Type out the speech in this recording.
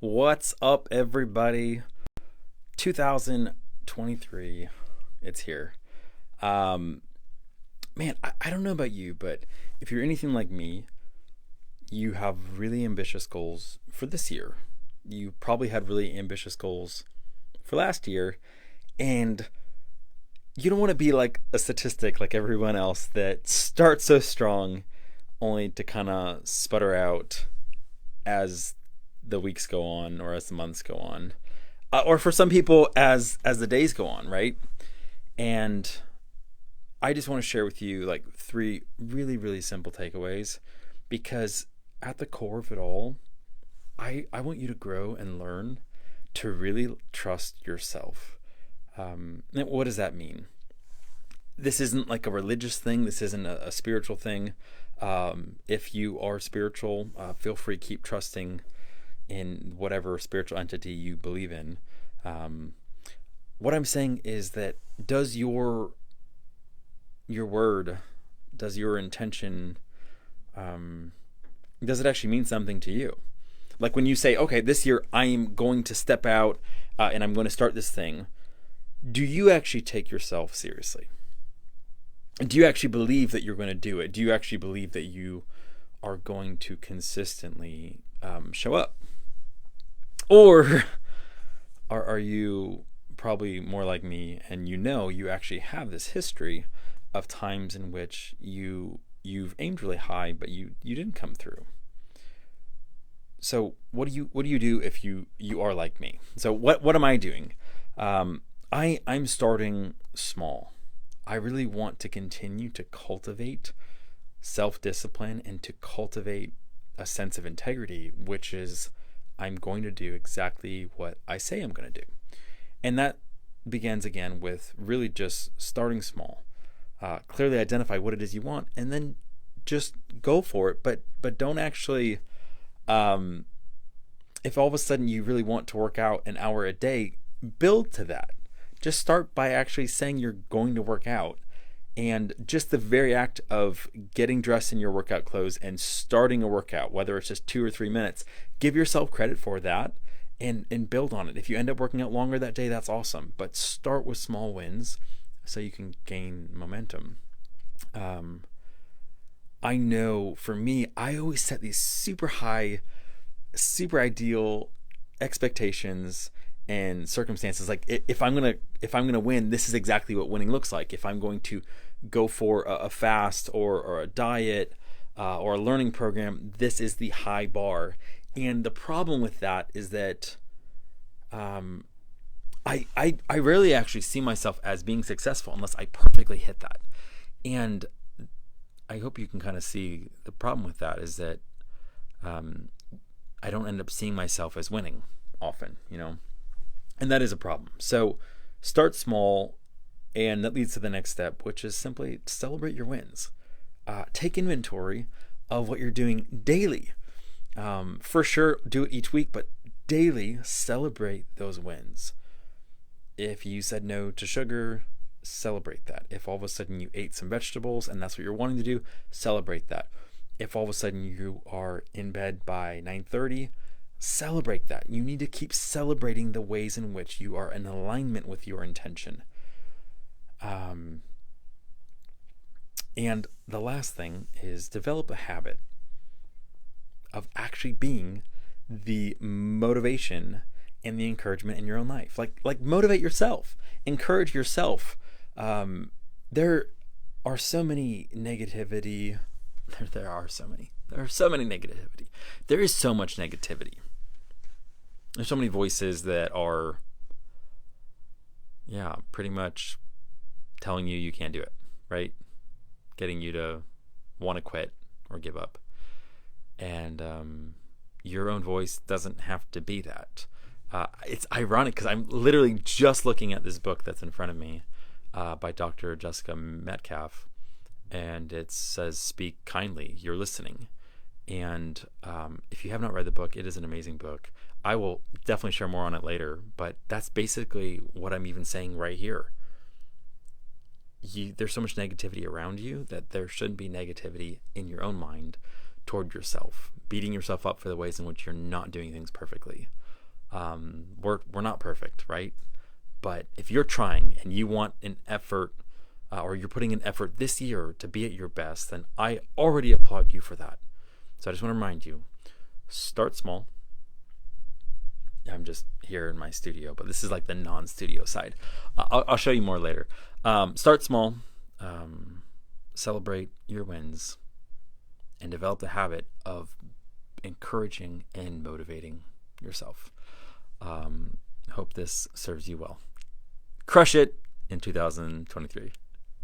What's up, everybody? 2023, it's here. Um, man, I don't know about you, but if you're anything like me, you have really ambitious goals for this year. You probably had really ambitious goals for last year, and you don't want to be like a statistic like everyone else that starts so strong only to kind of sputter out as the weeks go on or as the months go on, or for some people as the days go on, right? And I just want to share with you like three really simple takeaways, because at the core of it all, I want you to grow and learn to really trust yourself. And what does that mean? This isn't like a religious thing. This isn't a spiritual thing. If you are spiritual, feel free to keep trusting in whatever spiritual entity you believe in. What I'm saying is that does your word, does your intention, does it actually mean something to you? Like when you say, okay, this year I am going to step out and I'm going to start this thing, do you actually take yourself seriously? Do you actually believe that you're going to do it? Do you actually believe that you are going to consistently show up? Or are you probably more like me, and you actually have this history of times in which you've aimed really high but you didn't come through? So what do you do if you are like me? So what am I doing? I'm starting small. I really want to continue to cultivate self-discipline and to cultivate a sense of integrity, which is I'm going to do exactly what I say I'm going to do. And that begins again with really just starting small. Clearly identify what it is you want and then just go for it. But don't actually, if all of a sudden you really want to work out an hour a day, build to that. Just start by actually saying you're going to work out. And just the very act of getting dressed in your workout clothes and starting a workout, whether it's just 2 or 3 minutes, give yourself credit for that and build on it. If you end up working out longer that day, that's awesome. But start with small wins so you can gain momentum. I know for me, I always set these super high, super ideal expectations and circumstances. Like if I'm gonna win, this is exactly what winning looks like. If I'm going to go for a fast or a diet or a learning program, this is the high bar. And the problem with that is that I rarely actually see myself as being successful unless I perfectly hit that. And I hope you can kind of see the problem with that is that I don't end up seeing myself as winning often, and that is a problem. So start small, and that leads to the next step, which is simply celebrate your wins. Take inventory of what you're doing daily. For sure, do it each week, but daily celebrate those wins. If you said no to sugar, celebrate that. If all of a sudden you ate some vegetables and that's what you're wanting to do, celebrate that. If all of a sudden you are in bed by 9:30, celebrate that. You need to keep celebrating the ways in which you are in alignment with your intention. And the last thing is develop a habit of actually being the motivation and the encouragement in your own life. Like motivate yourself, encourage yourself. There are so many negativity. There are so many negativity. There is so much negativity. There's so many voices that are, pretty much telling you can't do it, right? Getting you to want to quit or give up. And your own voice doesn't have to be that. It's ironic because I'm literally just looking at this book that's in front of me by Dr. Jessica Metcalf, and it says, "Speak kindly, you're listening." And if you have not read the book, it is an amazing book. I will definitely share more on it later, but that's basically what I'm even saying right here. There's so much negativity around you that there shouldn't be negativity in your own mind toward yourself, beating yourself up for the ways in which you're not doing things perfectly. We're not perfect, right? But if you're trying and you want an effort, or you're putting an effort this year to be at your best, then I already applaud you for that. So I just want to remind you, start small. I'm just here in my studio, but this is like the non-studio side. I'll show you more later. Start small, celebrate your wins, and develop the habit of encouraging and motivating yourself. Hope this serves you well. Crush it in 2023.